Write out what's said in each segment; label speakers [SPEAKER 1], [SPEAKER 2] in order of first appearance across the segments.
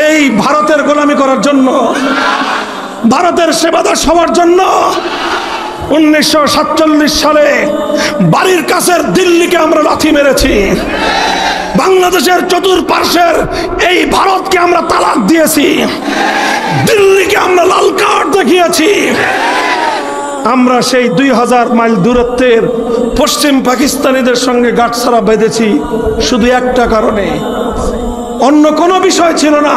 [SPEAKER 1] এই ভারতের গোলামি করার জন্য, ভারতের সেবাদার হওয়ার জন্য 1947 সালে বাড়ির কাছের দিল্লিকে আমরা লাথি মেরেছি। বাংলাদেশের চতুর্পার্শ্বের এই ভারতকে আমরা তালাক দিয়েছি, দিল্লিকে আমরা লাল কার্ড দেখিয়েছি। আমরা সেই 2000 মাইল দূরত্বের পশ্চিম পাকিস্তানিদের সঙ্গে গাঁটছড়া বেঁধেছি শুধু একটা কারণে, অন্য কোনো বিষয় ছিল না।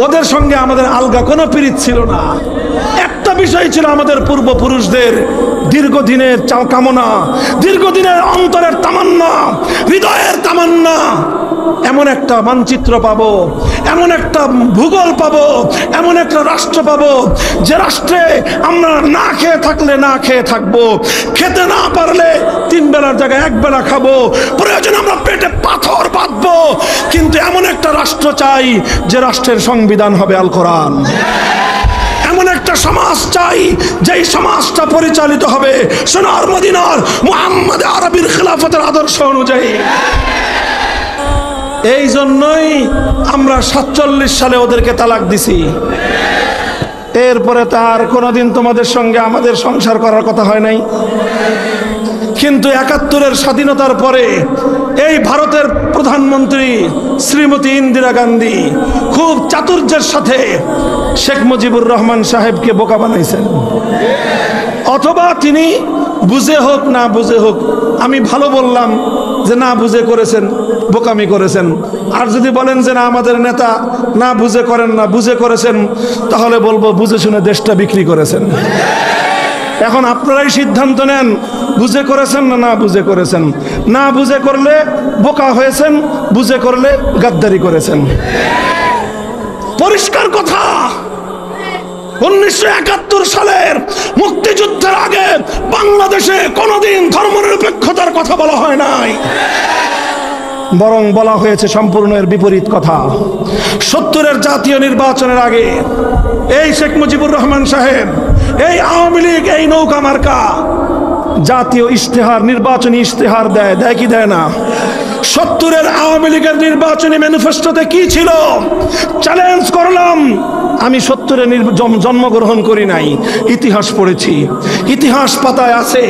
[SPEAKER 1] ওদের সঙ্গে আমাদের আলগা কোনো পীড়িত ছিল না। একটা বিষয় ছিল আমাদের পূর্বপুরুষদের দীর্ঘদিনের কামনা, দীর্ঘদিনের অন্তরের তামান্না, হৃদয়ের তামান্না। এমন একটা মানচিত্র পাবো, এমন একটা ভূগোল পাবো, এমন একটা রাষ্ট্র পাবো যে রাষ্ট্রে আমরা না খেয়ে থাকলে না খেয়ে থাকবো, খেতে না পারলে 3 বেলার জায়গায় 1 বেলা খাবো, প্রয়োজন আমরা পেটে পাথর বাঁধবো। কিন্তু এমন একটা রাষ্ট্র চাই যে রাষ্ট্রের সংবিধান হবে আল কোরআন। এমন একটা সমাজ চাই যেই সমাজটা পরিচালিত হবে সোনার মদিনার মুহাম্মদ আরবির খেলাফতের আদর্শ অনুযায়ী। এই জন্যই আমরা 47 সালে ওদেরকে তালাক দিছি। এরপরে তার কোনোদিন তোমাদের সঙ্গে আমাদের সংসার করার কথা হয় নাই। কিন্তু 71-এর স্বাধীনতার পরে এই ভারতের প্রধানমন্ত্রী শ্রীমতী ইন্দিরা গান্ধী খুব চাতুর্যের সাথে শেখ মুজিবুর রহমান সাহেবকে বোকা বানাইছেন। অথবা তিনি বুঝে হোক না বুঝে হোক, আমি ভালো বললাম যে না বুঝে করেছেন, বোকামি করেছেন। আর যদি বলেন যে না আমাদের নেতা না বুঝে করেন না, বুঝে করেছেন, তাহলে বলবো বুঝে শুনে দেশটা বিক্রি করেছেন। এখন আপনারাই সিদ্ধান্ত নেন, বুঝে করেছেন না না বুঝে করেছেন। না বুঝে করলে বোকা হয়েছেন, বুঝে করলে গাদ্দারি করেছেন। পরিষ্কার কথা। 1971 সালের মুক্তিযুদ্ধের আগে বাংলাদেশে কোনোদিন ধর্মনিরপেক্ষতার কথা বলা হয় নাই, বরং বলা হয়েছে সম্পূর্ণ এর বিপরীত কথা। 70-এর জাতীয় নির্বাচনের আগে এই শেখ মুজিবুর রহমান সাহেব, এই আওয়ামী লীগ, এই নৌকা মার্কা জাতীয় ইশতেহার, নির্বাচনী ইশতেহার দেয়, দেয় কি দেয় না? 70-এর আওয়ামী লীগের নির্বাচনী ম্যানিফেস্টোতে কি ছিল? চ্যালেঞ্জ করলাম। আমি 70-এ জন্মগ্রহণ করি নাই, ইতিহাস পড়েছি, ইতিহাস পাতায় আছে।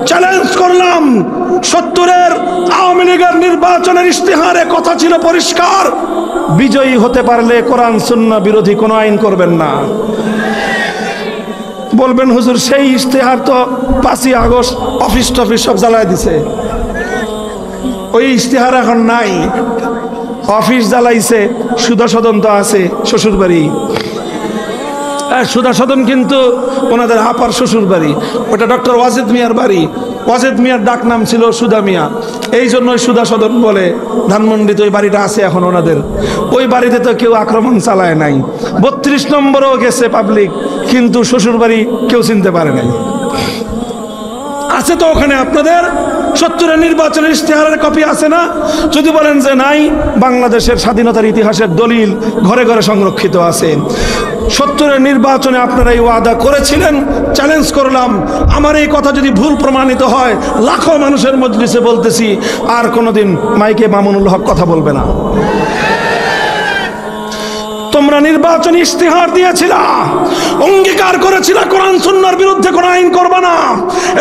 [SPEAKER 1] চ্যালেঞ্জ করলাম, 70-এর আওয়ামী লীগের নির্বাচনের ইশতেহারে কথা ছিল পরিষ্কার, বিজয়ী হতে পারলে কোরআন সুন্নাহ বিরোধী কোনো আইন করবেন না। বলবেন হুজুর সেই ইশতেহার তো 5ই আগস্ট অফিস টফিস সব জ্বালায় দিছে, ওই ইশতেহার এখন নাই। অফিস জ্বালাইছে, সুধা সদন তো আছে শ্বশুর বাড়ি। সুধা সদন কিন্তু ওনাদের আপার শ্বশুর বাড়ি, ওটা ডক্টর ওয়াজেদ মিয়ার বাড়ি। ওয়াজেদ মিয়ার ডাক নাম ছিল সুধা মিয়া, এই জন্যই সুধা সদন বলে। ধানমন্ডিতে ওই বাড়িটা আছে এখন ওনাদের। ওই বাড়িতে তো কেউ আক্রমণ চালায় নাই। 32 নম্বরেও গেছে পাবলিক, কিন্তু শ্বশুর বাড়ি কেউ চিনতে পারে নাই। আছে তো ওখানে আপনাদের 70-এর নির্বাচনের ইশতেহারের কপি আছে না? যদি বলেন যে নাই, বাংলাদেশের স্বাধীনতার ইতিহাসের দলিল ঘরে ঘরে সংরক্ষিত আছে। 70-এর নির্বাচনে আপনারা এই ওয়াদা করেছিলেন, চ্যালেঞ্জ করলাম। আমার এই কথা যদি ভুল প্রমাণিত হয়, লাখো মানুষের মজলিসে বলতেছি, আর কোনোদিন মাইকে মামুনুল হক কথা বলবে না। তোমরা নির্বাচনী ইশতেহার দিয়েছিলা, অঙ্গীকার করেছিলা কোরআন সুন্নাহর বিরুদ্ধে কোনো আইন করবে না।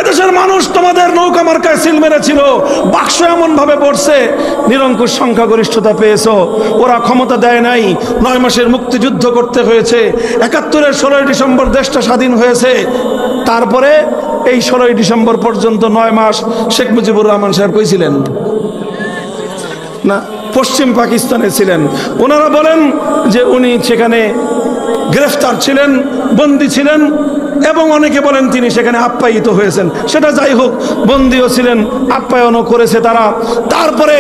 [SPEAKER 1] এদেশের মানুষ তোমাদের নৌকা মার্কায় সিল মেরেছিল, বাক্স এমন ভাবে পড়ছে, নিরঙ্কুশ সংখ্যাগরিষ্ঠতা পেয়েছো। ওরা ক্ষমতা দেয় নাই, 9 মাসের মুক্তিযুদ্ধ করতে হয়েছে। 71-এর 16ই ডিসেম্বর দেশটা স্বাধীন হয়েছে। তারপরে এই 16ই ডিসেম্বর পর্যন্ত 9 মাস শেখ মুজিবুর রহমান সাহেব কইছিলেন না, পশ্চিম পাকিস্তানে ছিলেন। ওনারা বলেন যে উনি সেখানে গ্রেফতার ছিলেন, বন্দী ছিলেন, এবং অনেকে বলেন তিনি সেখানে আপ্যায়িত হয়েছেন। সেটা যাই হোক, বন্দীও ছিলেন, আপ্যায়নও করেছে তারা। তারপরে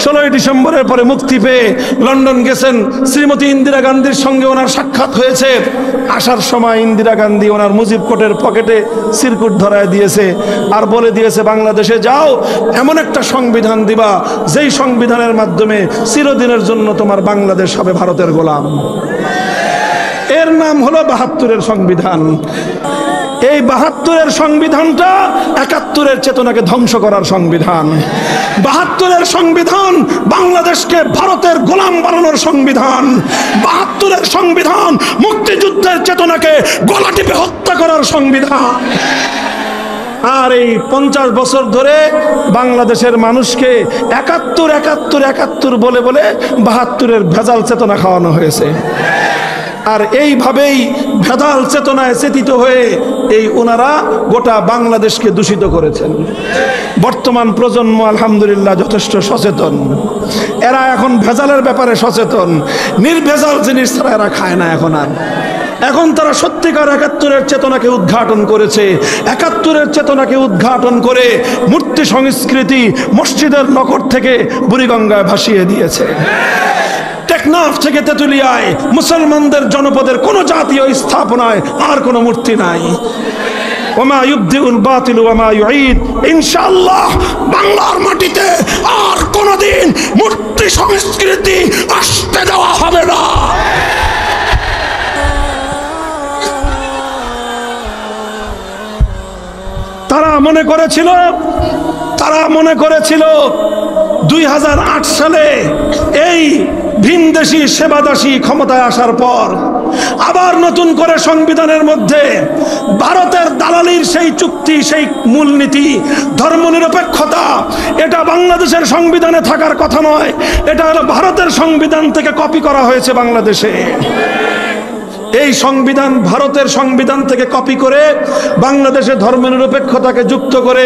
[SPEAKER 1] 16ই ডিসেম্বরের পরে মুক্তি পেয়ে লন্ডন গেছেন। শ্রীমতী ইন্দিরা গান্ধীর সঙ্গে ওনার সাক্ষাৎ হয়েছে। আসার সময় ইন্দিরা গান্ধী ওনার মুজিব কোটের পকেটে সিরকুট ধরায় দিয়েছে, আর বলে দিয়েছে বাংলাদেশে যাও, এমন একটা সংবিধান দিবা যেই সংবিধানের মাধ্যমে চিরদিনের জন্য তোমার বাংলাদেশ হবে ভারতের গোলাম। এর নাম হলো 72-এর সংবিধান। এই 72-এর সংবিধানটা 71-এর চেতনাকে ধ্বংস করার সংবিধান। 72-এর সংবিধান বাংলাদেশকে ভারতের গোলাম বানানোর সংবিধান। 72 চেতনাকে গলা টিপে হত্যা করার সংবিধান। আর এই 50 বছর ধরে বাংলাদেশের মানুষকে 71 71 71 বলে বলে 72-এর ভেজাল চেতনা খাওয়ানো হয়েছে। আর এইভাবেই ভেজাল চেতনায় চেতিত হয়ে এই ওনারা গোটা বাংলাদেশকে দূষিত করেছেন। বর্তমান প্রজন্ম আলহামদুলিল্লাহ যথেষ্ট সচেতন। এরা এখন ভেজালের ব্যাপারে সচেতন। নির্ভেজাল জিনিস ছাড়া এরা খায় না এখন তারা সত্যিকার 71-এর চেতনাকে উদ্ঘাটন করেছে। 71-এর চেতনাকে উদ্ঘাটন করে মূর্তি সংস্কৃতি মসজিদের নকর থেকে বুড়িগঙ্গায় ভাসিয়ে দিয়েছে। টেকনাফ থেকে তেতুলিয়ায় মুসলমানদের জনপদের কোন জাতীয় স্থাপনায় আর কোনো মূর্তি নাই। ওমা ইউবদিউল বাতিল ওমা ইউঈদ। ইনশাআল্লাহ বাংলার মাটিতে আর কোনোদিন মূর্তি সংস্কৃতি আসতে দেওয়া হবে না। তারা মনে করেছিল 2008 সালে এই ভিনদেশী সেবাদাসী ক্ষমতায় আসার পর আবার নতুন করে সংবিধানের মধ্যে ভারতের দালালির সেই চুক্তি, সেই মূলনীতি, ধর্মনিরপেক্ষতা, এটা বাংলাদেশের সংবিধানে থাকার কথা নয়। এটা হলো ভারতের সংবিধান থেকে কপি করা হয়েছে বাংলাদেশে। এই সংবিধান ভারতের সংবিধান থেকে কপি করে বাংলাদেশে ধর্মনিরপেক্ষতাকে যুক্ত করে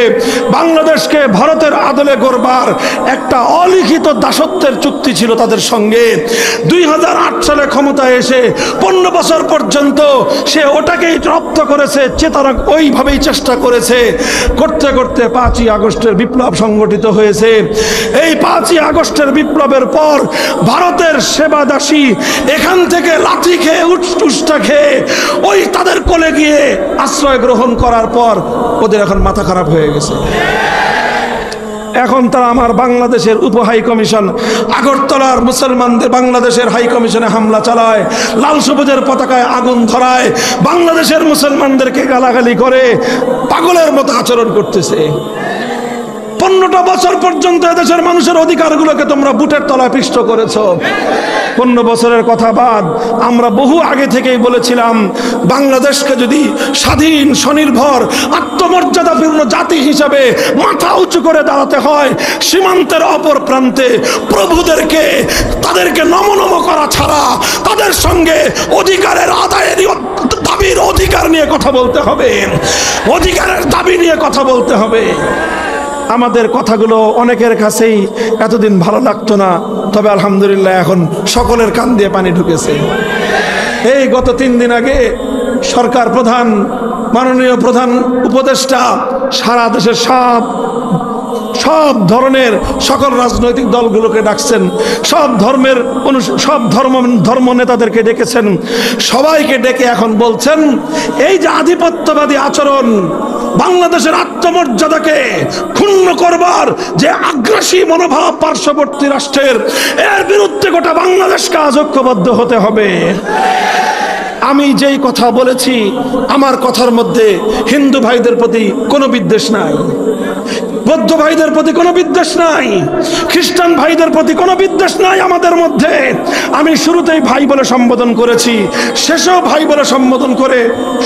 [SPEAKER 1] বাংলাদেশকে ভারতের আদলে গড়বার একটা অলিখিত দাসত্বের চুক্তি ছিল তাদের সঙ্গে। 2008 সালে ক্ষমতায় এসে 15 বছর পর্যন্ত সে ওটাকেই রপ্ত করেছে, চেতনা ওইভাবেই চেষ্টা করেছে। করতে করতে 5ই আগস্টের বিপ্লব সংগঠিত হয়েছে। এই 5ই আগস্টের বিপ্লবের পর ভারতের সেবাদাসী এখান থেকে লাঠি খেয়ে উষ্টা খেয়ে ওই তাদের কোলে গিয়ে আশ্রয় গ্রহণ করার পর ওদের এখন মাথা খারাপ হয়ে গেছে। এখন তারা আমার বাংলাদেশের উপ হাই কমিশন আগরতলার মুসলমানদের বাংলাদেশের হাই কমিশনে হামলা চালায়, লাল সবুজের পতাকায় আগুন ধরায়, বাংলাদেশের মুসলমানদেরকে গালাগালি করে পাগলের মতো আচরণ করতেছে। 15টা বছর পর্যন্ত এদেশের মানুষের অধিকারগুলোকে তোমরা বুটের তলায় পিষ্ট করেছো। 15 বছরের কথা বাদ, আমরা বহু আগে থেকেই বলেছিলাম বাংলাদেশকে যদি স্বাধীন স্বনির্ভর আত্মমর্যাদাপূর্ণ জাতি হিসাবে মাথা উঁচু করে দাঁড়াতে হয়, সীমান্তের অপর প্রান্তে প্রভুদেরকে তাদেরকে নমনম করা ছাড়া তাদের সঙ্গে অধিকারের আদায়ের দাবির অধিকার নিয়ে কথা বলতে হবে, অধিকারের দাবি নিয়ে কথা বলতে হবে। আমাদের কথাগুলো অনেকের কাছেই এতদিন ভালো লাগতো না, তবে আলহামদুলিল্লাহ এখন সকলের কান দিয়ে পানি ঢুকেছে। এই গত 3 দিন আগে সরকার প্রধান, মাননীয় প্রধান উপদেষ্টা সারা দেশের সব ধরনের সকল রাজনৈতিক দলগুলোকে ডাকছেন, সব ধর্ম নেতাদেরকে ডেকেছেন। সবাইকে ডেকে এখন বলছেন এই যে আধিপত্যবাদী আচরণ, বাংলাদেশের আত্মমর্যাদাকে ক্ষুণ্ণ করবার যে আগ্রাসী মনোভাব পার্শ্ববর্তী রাষ্ট্রের, এর বিরুদ্ধে গোটা বাংলাদেশকে আজ ঐক্যবদ্ধ হতে হবে। আমি যেই কথা বলেছি, আমার কথার মধ্যে হিন্দু ভাইদের প্রতি কোনো বিদ্বেষ নাই, বৌদ্ধ ভাইদের প্রতি কোনো বিদ্বেষ নাই, খ্রিস্টান ভাইদের প্রতি কোনো বিদ্বেষ নাই আমাদের মধ্যে। আমি শুরুতেই ভাই বলে সম্বোধন করেছি, শেষেও ভাই বলে সম্বোধন করে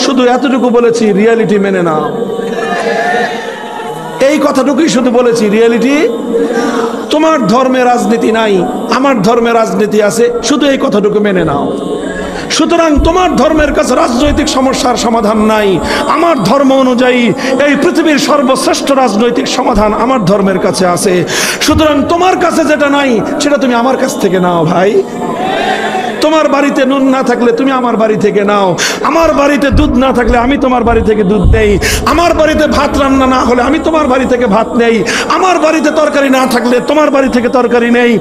[SPEAKER 1] শুধু এতটুকু বলেছি, রিয়ালিটি মেনে নাও। এই কথাটুকুই শুধু বলেছি, রিয়ালিটি। তোমার ধর্মে রাজনীতি নাই, আমার ধর্মে রাজনীতি আছে, শুধু এই কথাটুকু মেনে নাও। সুতরাং তোমার ধর্মের কাছে রাজনৈতিক সমস্যার সমাধান নাই, আমার ধর্ম অনুযায়ী এই পৃথিবীর সর্বশ্রেষ্ঠ রাজনৈতিক সমাধান আমার ধর্মের কাছে আছে। সুতরাং তোমার কাছে যেটা নাই সেটা তুমি আমার কাছ থেকে নাও ভাই। তোমার বাড়িতে নুন না থাকলে তুমি আমার বাড়ি থেকে নাও, আমার বাড়িতে দুধ না থাকলে আমি তোমার বাড়ি থেকে দুধ নেই, আমার বাড়িতে ভাত রান্না না হলে আমি তোমার বাড়ি থেকে ভাত নেই, আমার বাড়িতে তরকারি না থাকলে তোমার বাড়ি থেকে তরকারি নেই,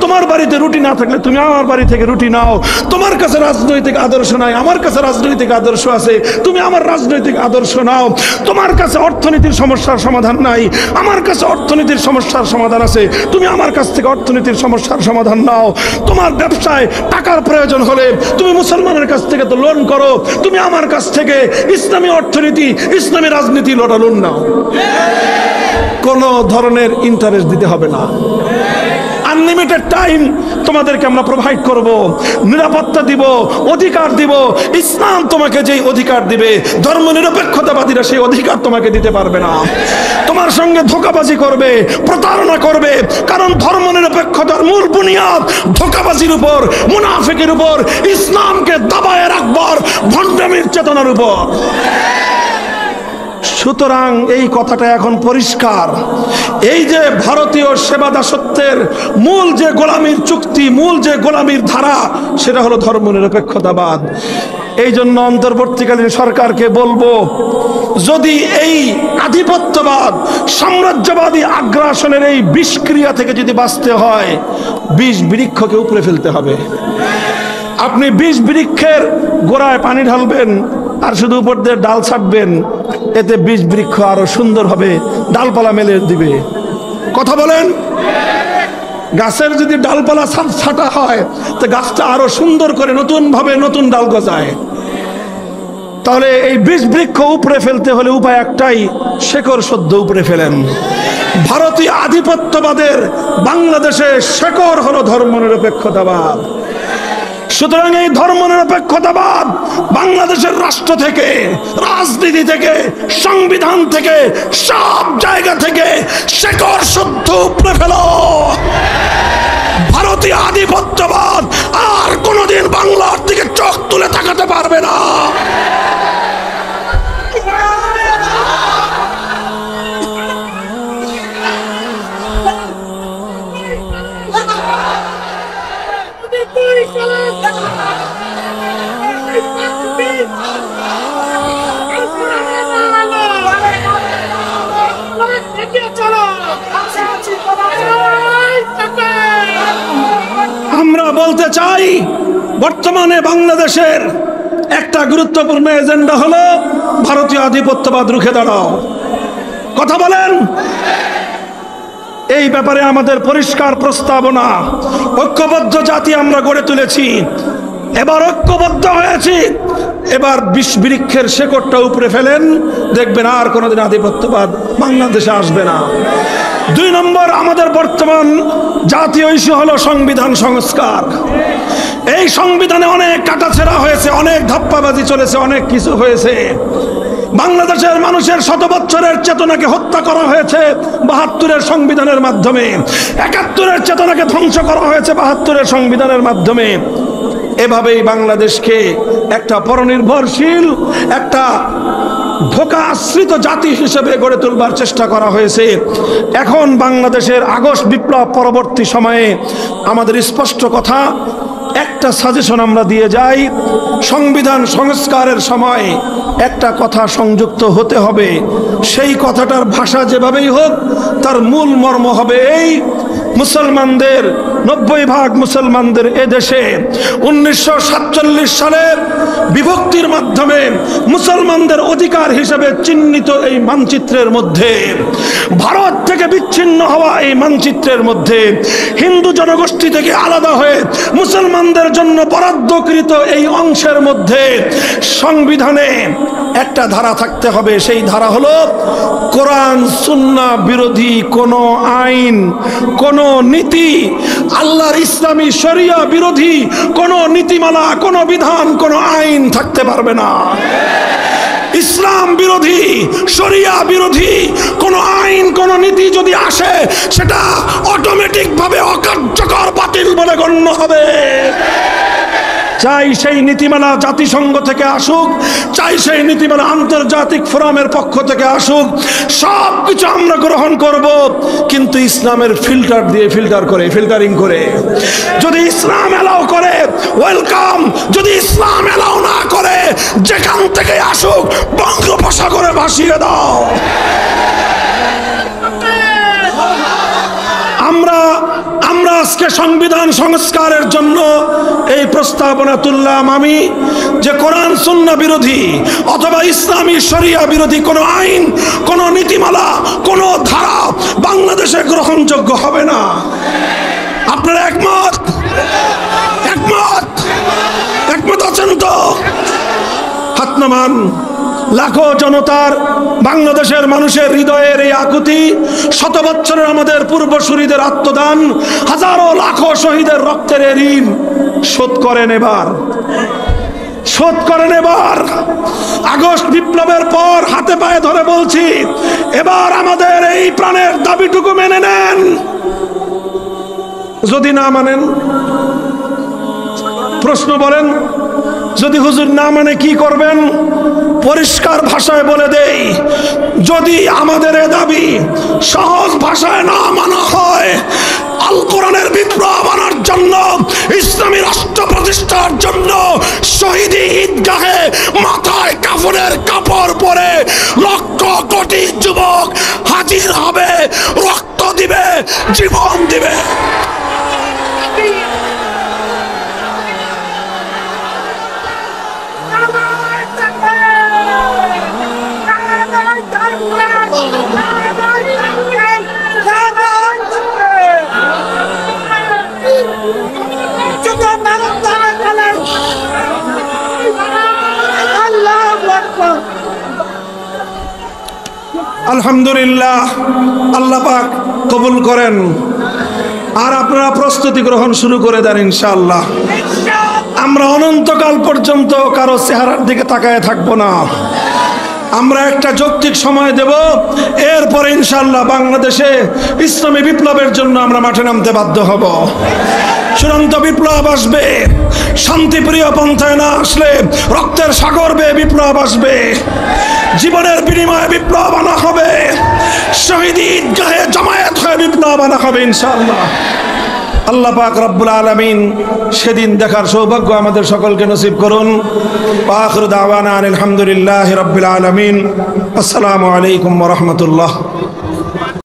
[SPEAKER 1] তোমার বাড়িতে রুটি না থাকলে তুমি আমার বাড়ি থেকে রুটি নাও। তোমার কাছে রাজনৈতিক আদর্শ নাই, আমার কাছে রাজনৈতিক আদর্শ আছে, তুমি আমার রাজনৈতিক আদর্শ নাও। তোমার কাছে অর্থনীতির সমস্যার সমাধান নাই, আমার কাছে অর্থনীতির সমস্যার সমাধান আছে, তুমি আমার কাছ থেকে অর্থনীতির সমস্যার সমাধান নাও। তোমার ব্যবসায় টাকার প্রয়োজন হলে তুমি মুসলমানের কাছ থেকে তো লোন করো, তুমি আমার কাছ থেকে ইসলামী অর্থনীতি, ইসলামী রাজনীতি লোন নাও। কোন ধরনের ইন্টারেস্ট দিতে হবে না। আনলিমিটেড টাইম তোমাদেরকে আমরা প্রোভাইড করব, নিরাপত্তা দিব, অধিকার দিব। ইসলাম তোমাকে যেই অধিকার দিবে, ধর্ম নিরপেক্ষতাবাদীরা সেই অধিকার তোমাকে দিতে পারবে না। তোমার সঙ্গে ধোঁকাবাজি করবে, প্রতারণা করবে, কারণ ধর্ম নিরপেক্ষতার মূল বুনিয়াদ ধোঁকাবাজির উপর, মুনাফিকের উপর, ইসলামকে দাবায় রাখবার ভণ্ডামির চেতনার উপর। সুতরাং এই কথাটা এখন পরিষ্কার। এই যে ভারতীয় সেবা দাসত্বের মূল যে গোলামীর চুক্তি, মূল যে গোলামীর ধারা, সেটা হলো ধর্ম নিরপেক্ষতাবাদ। এই জন্য অন্তর্বর্তীকালীন সরকারকে বলবো, যদি এই আধিপত্যবাদ, সাম্রাজ্যবাদী আগ্রাসনের এই বিষক্রিয়া থেকে যদি বাঁচতে হয়, বিষ বৃক্ষকে উপরে ফেলতে হবে। আপনি বিষ বৃক্ষের গোড়ায় পানি ঢালবেন আর শুধু উপর দিয়ে ডাল ছাড়বেন, এতে বিষ বৃক্ষ আরো সুন্দর হবে, ডালপালা মেলে দিবে। কথা বলেন? গাছের যদি ডালপালা ছাটা হয় তো গাছটা আরো সুন্দর করে নতুন ভাবে নতুন ডাল গজায়। তাহলে এই বিষ বৃক্ষ উপরে ফেলতে হলে উপায় একটাই, শেকড় সদ্য উপরে ফেলেন। ভারতীয় আধিপত্যবাদের বাংলাদেশে শেকড় হলো ধর্ম নিরপেক্ষতাবাদ। সুতরাং এই ধর্ম নিরপেক্ষতাবাদ বাংলাদেশের রাষ্ট্র থেকে, রাজনীতি থেকে, সংবিধান থেকে, সব জায়গা থেকে শেকড় সদ্য উপরে ফেলো। ভারতীয় আধিপত্যবাদ আর কোনোদিন বাংলার দিকে চোখ তুলে তাকাতে পারবে না। আমরা বলতে চাই, বর্তমানে বাংলাদেশের একটা গুরুত্বপূর্ণ এজেন্ডা হলো ভারতীয় আধিপত্যবাদ রুখে দাঁড়াও। কথা বলেন? এই ব্যাপারে আমাদের পরিষ্কার প্রস্তাবনা। ঐক্যবদ্ধ জাতি আমরা গড়ে তুলেছি, এবার ঐক্যবদ্ধ হয়েছি, এবার বিষ বৃক্ষের শেকড়টা উপরে ফেলেন, দেখবেন আর কোনোদিন আধিপত্যবাদ বাংলাদেশে আসবে না। 2 নম্বর, আমাদের বর্তমান জাতীয় ইস্যু হলো সংবিধান সংস্কার। এই সংবিধানে অনেক কাটাছেঁড়া হয়েছে, অনেক ধাপ্পাবাজি চলেছে, অনেক কিছু হয়েছে। বাংলাদেশের মানুষের শত বছরের চেতনাকে হত্যা করা হয়েছে ৭২-এর সংবিধানের মাধ্যমে, ৭১-এর চেতনাকে ধ্বংস করা হয়েছে ৭২-এর সংবিধানের মাধ্যমে। এভাবেই বাংলাদেশকে একটা পরনির্ভরশীল, একটা ধোঁকা আশ্রিত জাতি হিসেবে গড়ে তুলবার চেষ্টা করা হয়েছে। এখন বাংলাদেশের আগস্ট বিপ্লব পরবর্তী সময়ে আমাদের স্পষ্ট কথা, একটা সাজেশন আমরা দিয়ে যাই, সংবিধান সংস্কারের সময় একটা কথা সংযুক্ত হতে হবে। সেই কথাটার ভাষা যেভাবেই হোক, তার মূল মর্ম হবে এই: মুসলমানদের 90% মুসলমানদের এদেশে 1947 সালের বিভক্তির মাধ্যমে মুসলমানদের অধিকার হিসেবে চিহ্নিত এই মানচিত্রের মধ্যে, ভারত থেকে বিচ্ছিন্ন হওয়া এই মানচিত্রের মধ্যে, হিন্দু জনগোষ্ঠী থেকে আলাদা হয়ে মুসলমানদের জন্য বরাদ্দকৃত এই অংশের মধ্যে সংবিধানে একটা ধারা থাকতে হবে। সেই ধারা হলো, কোরআন সুন্নাহ বিরোধী কোনো আইন, কোনো নীতি, আল্লাহর ইসলামী শরিয়া বিরোধী কোনো নীতিমালা, কোনো বিধান, কোনো আইন থাকতে পারবে না। ইসলাম বিরোধী, শরিয়া বিরোধী কোনো আইন, কোনো নীতি যদি আসে, সেটা অটোমেটিক ভাবে অকার্যকর, বাতিল বলে গণ্য হবে। চাই সেই নীতিমালা জাতিসংঘ থেকে আসুক, চাই সেই নীতিমালা আন্তর্জাতিক ফোরামের পক্ষ থেকে আসুক, সব কিছু আমরা গ্রহণ করব, কিন্তু ইসলামের ফিল্টার দিয়ে, ফিল্টারিং করে। যদি ইসলাম এলাও করে ওয়েলকাম, যদি ইসলাম এলাও না করে যেখান থেকে আসুক বঙ্গোপসাগরে ভাসিয়ে দাও। আমরা আজকে সংবিধান সংস্কারের জন্য এই প্রস্তাবনা তুললাম আমি, যে কোরআন সুন্নাহ বিরোধী অথবা ইসলামী শরিয়া বিরোধী কোনো আইন, কোনো নীতিমালা, কোনো ধারা বাংলাদেশে গ্রহণযোগ্য হবে না। আপনারা একমত? একমত আছেন তো? হাত নামান লাখো জনতার, বাংলাদেশের মানুষের হৃদয়ের এই আকুতি, শত বছরের আমাদের পূর্বসূরীদের আত্মদান, হাজারো লাখো শহীদের রক্তের ঋণ শোধ করেন এবার, শোধ করেন এবার। আগস্ট বিপ্লবের পর হাতে পায়ে ধরে বলছি, এবার আমাদের এই প্রাণের দাবিটুকু মেনে নেন। যদি না মানেন, প্রশ্ন বলেন, যদি হুজুর না মানে কি করবেন? পরিষ্কার ভাষায় বলে দেই, যদি আমাদের এ দাবি সহজ ভাষায় না মানা হয়, আল কোরআনের বিপ্লব আনার জন্য, ইসলামী রাষ্ট্র প্রতিষ্ঠার জন্য শহীদি ঈদগাহে মাথায় কাফনের কাপড় পরে লক্ষ কোটি যুবক হাজির হবে, রক্ত দিবে, জীবন দিবে। আলহামদুলিল্লাহ, আল্লাহ পাক কবুল করেন। আর আপনারা প্রস্তুতি গ্রহণ শুরু করে দেন ইনশাআল্লাহ। আমরা অনন্তকাল পর্যন্ত কারো চেহারার দিকে তাকায় থাকবো না। আমরা একটা যৌক্তিক সময় দেব, এরপরে ইনশাআল্লাহ বাংলাদেশে ইসলামী বিপ্লবের জন্য আমরা মাঠে নামতে বাধ্য হব। চূড়ান্ত বিপ্লব আসবে, শান্তিপ্রিয় পন্থায় না আসলে রক্তের সাগর বেয়ে বিপ্লব আসবে, জীবনের বিনিময়ে বিপ্লব আনা হবে, শহীদি ঈদগাহে জামায়াত হয়ে বিপ্লব আনা হবে ইনশাআল্লাহ। আল্লাহ পাক রব্বুল আলামিন সেদিন দেখার সৌভাগ্য আমাদের সকলকে নসিব করুন। ওয়া আখিরু দাওয়ানা আলহামদুলিল্লাহি রাব্বিল আলামিন। আসসালামু আলাইকুম ওয়া রাহমাতুল্লাহ।